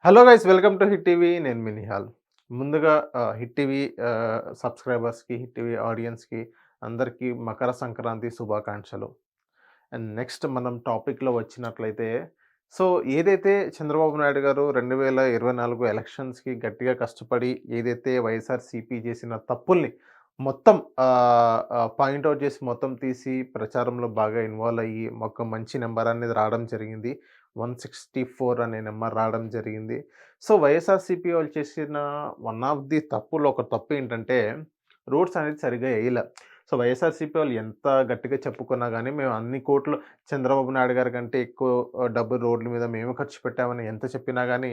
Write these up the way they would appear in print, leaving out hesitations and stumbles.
Hello guys, welcome to hit TV. నేను మీ నిహాల్. ముందుగా hit TV సబ్స్క్రైబర్స్‌కి, హిట్ టీవీ ఆడియన్స్‌కి అందరికీ మకర సంక్రాంతి శుభాకాంక్షలు. అండ్ నెక్స్ట్ మనం టాపిక్‌లో వచ్చినట్లయితే, సో ఏదైతే చంద్రబాబు నాయుడు గారు 2024 ఎలక్షన్స్‌కి గట్టిగా కష్టపడి ఏదైతే వైఎస్ఆర్‌సీపీ చేసిన తప్పుల్ని మొత్తం పాయింట్ ఔట్ చేసి మొత్తం తీసి ప్రచారంలో బాగా ఇన్వాల్వ్ అయ్యి ఒక మంచి నంబర్ అనేది రావడం జరిగింది. 164 అనే నంబర్ రావడం జరిగింది. సో వైఎస్ఆర్‌సీపీ వాళ్ళు చేసిన వన్ ఆఫ్ ది తప్పులో ఒక తప్పు ఏంటంటే, రోడ్స్ అనేది సరిగ్గా ఎయల. సో వైఎస్ఆర్‌సీపీ వాళ్ళు ఎంత గట్టిగా చెప్పుకున్నా గానీ, మేము అన్ని కోట్లు చంద్రబాబు నాయుడు గారి కంటే ఎక్కువ డబ్బు రోడ్ల మీద మేము ఖర్చు పెట్టామని ఎంత చెప్పినా గానీ,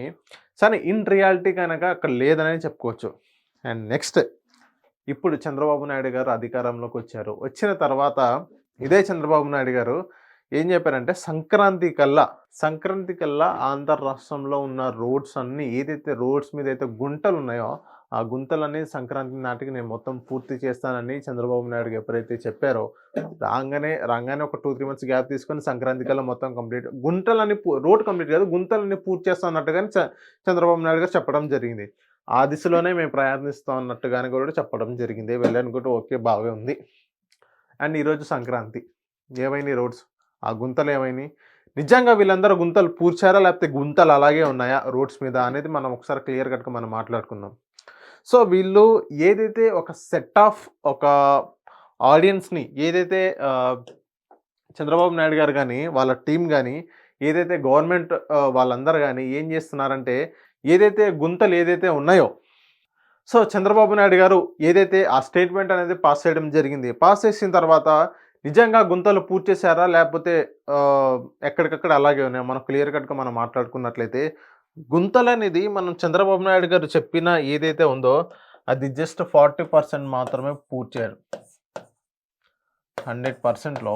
కానీ ఇన్ రియాలిటీ గనక అక్కడ లేదనే చెప్పుకోవచ్చు. అండ్ నెక్స్ట్ ఇప్పుడు చంద్రబాబు నాయుడు గారు అధికారంలోకొచ్చారు. వచ్చిన తర్వాత ఇదే చంద్రబాబు నాయుడు గారు ఏం చెప్పారంటే, సంక్రాంతి కల్లా ఆంధ్ర రాష్ట్రంలో ఉన్న రోడ్స్ అన్నీ ఏదైతే రోడ్స్ మీద అయితే గుంటలున్నాయో, ఆ గుంతలన్నీ సంక్రాంతి నాటికి నేను మొత్తం పూర్తి చేస్తానని చంద్రబాబు నాయుడుకి ఎప్పుడైతే చెప్పారో, రాంగానే ఒక 2, 3 మంత్స్ గ్యాప్ తీసుకొని సంక్రాంతి కల్లా మొత్తం కంప్లీట్ గుంటలన్నీ రోడ్ కంప్లీట్ కాదు, గుంతలన్నీ పూర్తి చేస్తా అన్నట్టుగానే చంద్రబాబు నాయుడు గారు చెప్పడం జరిగింది. ఆ దిశలోనే మేము ప్రయత్నిస్తాం అన్నట్టుగానే కూడా చెప్పడం జరిగింది. వెళ్ళనుకుంటే ఓకే, బాగే ఉంది. అండ్ ఈరోజు సంక్రాంతి. ఏమైనాయి రోడ్స్? ఆ గుంతలేమైనాయి? నిజంగా వీళ్ళందరూ గుంతలు పూడ్చారా? లేకపోతే గుంతలు అలాగే ఉన్నాయా రోడ్స్ మీద అనేది మనం ఒకసారి క్లియర్ కట్‌గా మనం మాట్లాడుకుందాం. సో వీళ్ళు ఏదైతే ఒక సెట్ ఆఫ్ ఒక ఆడియన్స్‌ని ఏదైతే చంద్రబాబు నాయుడు గారు గాని, వాళ్ళ టీమ్ గాని, ఏదైతే గవర్నమెంట్ వాళ్ళందరూ గాని ఏం చేస్తున్నారంటే, ఏదైతే గుంతలు ఏదైతే ఉన్నాయో, సో చంద్రబాబు నాయుడు గారు ఏదైతే ఆ స్టేట్మెంట్ అనేది పాస్ చేయడం జరిగింది. పాస్ చేసిన తర్వాత నిజంగా గుంతలు పూర్తి చేశారా? లేకపోతే ఆహ్, ఎక్కడికక్కడ అలాగే ఉన్నాయా? మనం క్లియర్ కట్‌గా మనం మాట్లాడుకున్నట్లయితే, గుంతలనేది మనం చంద్రబాబు నాయుడు గారు చెప్పిన ఏదైతే ఉందో, అది జస్ట్ 40% మాత్రమే పూర్తి చేశారు. 100%లో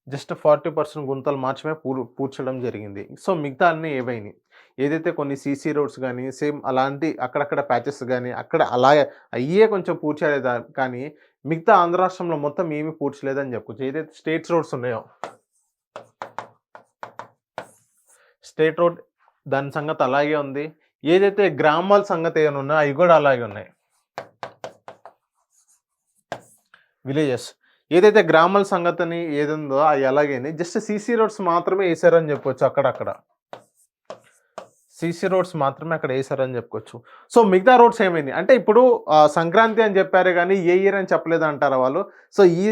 జస్ట్ 40% గుంతలు మాత్రమే పూడ్చడం జరిగింది. సో మిగతా అన్నీ ఏవైనాయి. ఏదైతే కొన్ని సీసీ రోడ్స్ గానీ, సేమ్ అలాంటి అక్కడక్కడ ప్యాచెస్ గానీ, అక్కడ అలాగే అయ్యే కొంచెం పూడ్చలేదా కానీ, మిగతా ఆంధ్ర రాష్ట్రంలో మొత్తం ఏమి పూడ్చలేదని చెప్పుకోవచ్చు. ఏదైతే స్టేట్స్ రోడ్స్ ఉన్నాయో, స్టేట్ రోడ్ దాని సంగతి అలాగే ఉంది. ఏదైతే గ్రామాల సంగతి ఏమైనా ఉన్నాయో అయి గూడా అలాగే ఉన్నాయి. విలేజెస్. ఏదైతే గ్రామాల సంగతిని ఏదుందో అయి అలాగేని జస్ట్ సీసీ రోడ్స్ మాత్రమే ఏసారని జెప్పొచ్చు అక్కడక్కడ. సీసీ రోడ్స్ మాత్రమే అక్కడ ఏసారని జెప్పుకోవచ్చు. సో మిగతా రోడ్స్ ఏమైంది? అంటే ఇప్పుడు సంక్రాంతి అని జెప్పారే గానీ ఏ ఇయర్ అని చెప్పలేదంటారా వాళ్ళు? సో ఈ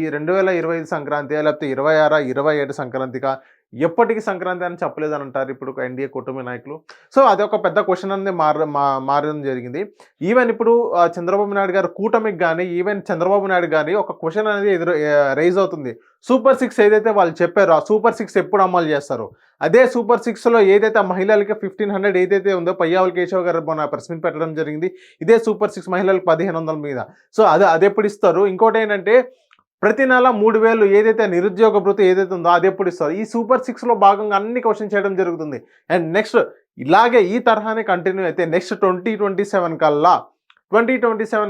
2025 సంక్రాంతియా? లేకపోతే 26, 27 సంక్రాంతికా? ఎప్పటికి సంక్రాంతి అని చెప్పలేదనంటారు ఇప్పుడు ఎన్‌డీఏ కూటమి నాయకులు. సో అదొక పెద్ద క్వెషన్ అనేది మారడం జరిగింది. ఈవెన్ ఇప్పుడు చంద్రబాబు నాయుడు గారు కూటమికి గాని, ఈవెన్ చంద్రబాబు నాయుడు గాని ఒక క్వెషన్ అనేది రైజ్ అవుతుంది. సూపర్ 6 ఏదైతే వాళ్ళు చెప్పారో, ఆ సూపర్ 6 ఎప్పుడు అమలు జేస్తారు? అదే సూపర్ 6లో ఏదైతే మహిళలకి 1500 ఏదైతే ఉందో పయ్యావుల కేశవ్ గారు మొన్న ప్రెస్ మీట్ పెట్టడం జరిగింది. ఇదే సూపర్ 6 మహిళలకు 1500 మీద. సో అదెప్పుడు ఇస్తారు? ఇంకోటేంటంటే ప్రతి నెల 3000 ఏదైతే నిరుద్యోగ భృతి ఏదైతే ఉందో అదెప్పుడు ఇస్తారు? ఈ సూపర్ 6లో భాగంగా అన్ని క్వెషన్ చేయడం జరుగుతుంది. అండ్ నెక్స్ట్ ఇలాగే ఈ తరహానే కంటిన్యూ అయితే నెక్స్ట్ 2027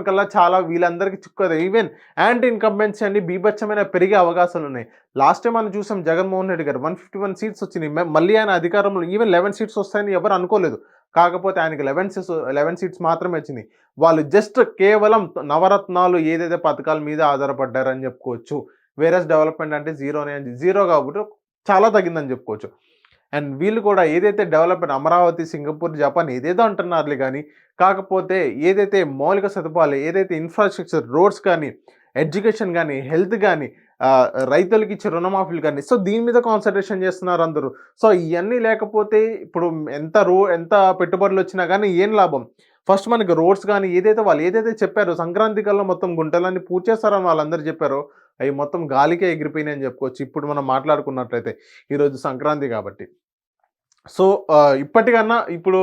కల్లా చాలా వీళ్ళందరికీ చుక్కదు. ఈవెన్ యాంటీ ఇన్కంబెన్సీ అని బీభత్సమైన పెరిగే అవకాశాలున్నాయి. లాస్ట్ టైమ్ మనం చూసాం జగన్మోహన్ రెడ్డి గారు 151 సీట్స్ వచ్చినాయి. మళ్ళీ ఆయన అధికారంలో ఈవెన్ 11 సీట్స్ వస్తాయని ఎవరు అనుకోలేదు. కాకపోతే ఆయనకి 11 సీట్స్ మాత్రమే వచ్చినాయి. వాళ్ళు జస్ట్ కేవలం నవరత్నాలు ఏదైతే పథకాల మీద ఆధారపడ్డారని చెప్పుకోవచ్చు. వేరేస్ డెవలప్‌మెంట్ అంటే జీరో కాబట్టి చాలా తగ్గిందని చెప్పుకోవచ్చు. అండ్ వీళ్ళు కూడా ఏదైతే డెవలప్‌మెంట్ అమరావతి, సింగపూర్, జపాన్ ఏదేదో అంటున్నారులే గానీ, కాకపోతే ఏదైతే మౌలిక సదుపాయాలు, ఏదైతే ఇన్‌ఫ్రాస్ట్రక్చర్, రోడ్స్ కానీ, ఎడ్యుకేషన్ గానీ, హెల్త్ గానీ, రైతులకిచ్చే రుణమాఫీలు గానీ, సో దీని మీద కాన్సంట్రేషన్ చేస్తున్నారు అందరూ. సో ఇయన్నీ లేకపోతే ఇప్పుడు ఎంత పెట్టుబడులొచ్చినా గానీ ఏం లాభం? ఫస్ట్ మనకి రోడ్స్ గానీ, వాళ్ళు ఏదైతే చెప్పారో సంక్రాంతి కల్లా మొత్తం గుంటలన్నీ పూడ్చేస్తారని వాళ్ళందరూ చెప్పారో, అయి మొత్తం గాలికే ఎగిరిపోయినాయని చెప్పుకోవచ్చు. ఇప్పుడు మనం మాట్లాడుకున్నట్లయితే ఈరోజు సంక్రాంతి కాబట్టి. సో, ఇప్పటికన్నా ఇప్పుడు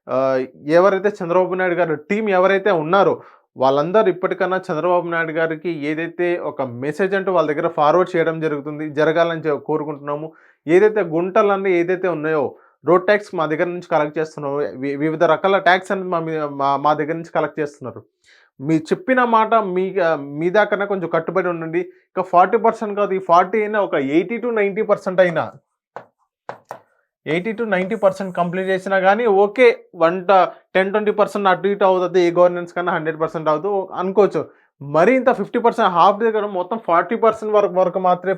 ఆహ్, ఎవరైతే చంద్రబాబు నాయుడు గారు టీమ్ ఎవరైతే ఉన్నారో, వాళ్ళందరూ ఇప్పటికన్నా చంద్రబాబు నాయుడు గారికి ఏదైతే ఒక మెసేజ్ అంటూ వాళ్ళ దగ్గర ఫార్వర్డ్ చేయడం జరగాలని కోరుకుంటున్నాము. ఏదైతే గుంటలన్నీ ఏదైతే ఉన్నాయో, రోడ్ టాక్స్ మా దగ్గర నుంచి కలెక్ట్ చేస్తున్నారు. వివిధ రకాల టాక్స్ అనేది మా దగ్గర నుంచి కలెక్ట్ చేస్తున్నారు. మీరు చెప్పిన మాట మీ దాకన్నా కొంచెం కట్టుబడి ఉండండి. ఇక 40% కాదు, ఈ 40 అయినా ఒక 80-90% అయినా 80 to 90% కంప్లీట్ చేసినా కానీ ఓకే 10-20% అటు ఇటు అవుతుంది, ఏ గవర్నెన్స్ కన్నా 100% అవుతుంది అనుకోవచ్చు. మరి ఇంత 50% హాఫ్ దగ్గర మొత్తం 40% వరకు మాత్రమే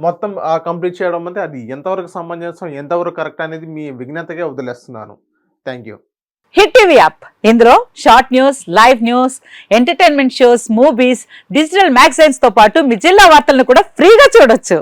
మొత్తం కంప్లీట్ చేయడం అంటే అది ఎంతవరకు సమంజసం, ఎంతవరకు కరెక్ట్ అనేది మీ విజ్ఞతగా వదిలేస్తున్నాను. Thank you. Hit TV app, ఇందులో short news, live news, entertainment shows, movies, digital magazines తో పాటు మీ జిల్లా వార్తలను కూడా ఫ్రీగా చూడొచ్చు.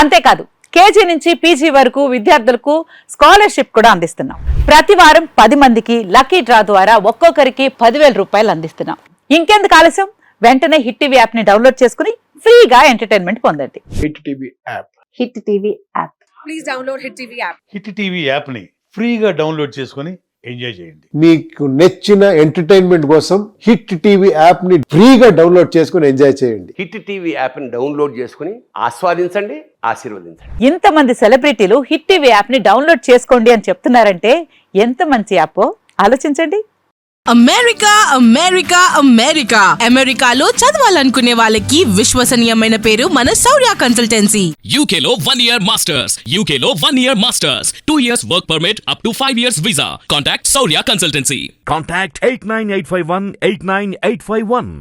అంతేకాదు కేజీ నుంచి పీజీ వరకు విద్యార్థులకు స్కాలర్షిప్ కూడా అందిస్తున్నాం. ప్రతి వారం 10 మందికి లక్కీ డ్రా ద్వారా ఒక్కొక్కరికి 10,000 రూపాయలు అందిస్తున్నాం. ఇంకెందుకు ఆలస్యం, వెంటనే హిట్ టీవీ యాప్ ని డౌన్లోడ్ చేసుకుని ఫ్రీగా ఎంటర్టైన్మెంట్ పొందండి. Hit TV app. Hit TV app. Please download hit TV app. Hit TV app ని ఫ్రీగా డౌన్లోడ్ చేసుకొని ఎంజాయ్ చేయండి. మీకు నచ్చిన ఎంటర్టైన్మెంట్ కోసం హిట్ టీవీ యాప్ ని ఫ్రీగా డౌన్లోడ్ చేసుకుని ఎంజాయ్ చేయండి. హిట్ టీవీ యాప్ ని డౌన్లోడ్ చేసుకుని ఆస్వాదించండి, ఆశీర్వదించండి. ఇంతమంది సెలబ్రిటీలు హిట్ టీవీ యాప్ ని డౌన్లోడ్ చేసుకోండి అని చెప్తున్నారంటే ఎంత మంచి యాప్ ఆలోచించండి. అమెరికా అమెరికా అమెరికా అమెరికాలో చదవాలనుకునే వాళ్ళకి విశ్వసనీయమైన పేరు మన శౌర్య కన్సల్టెన్సీ. UK లో 1 year masters. UK లో 1 year masters. 2 years work permit up to 5 years visa. Contact Saurya Consultancy. Contact 89851 89851.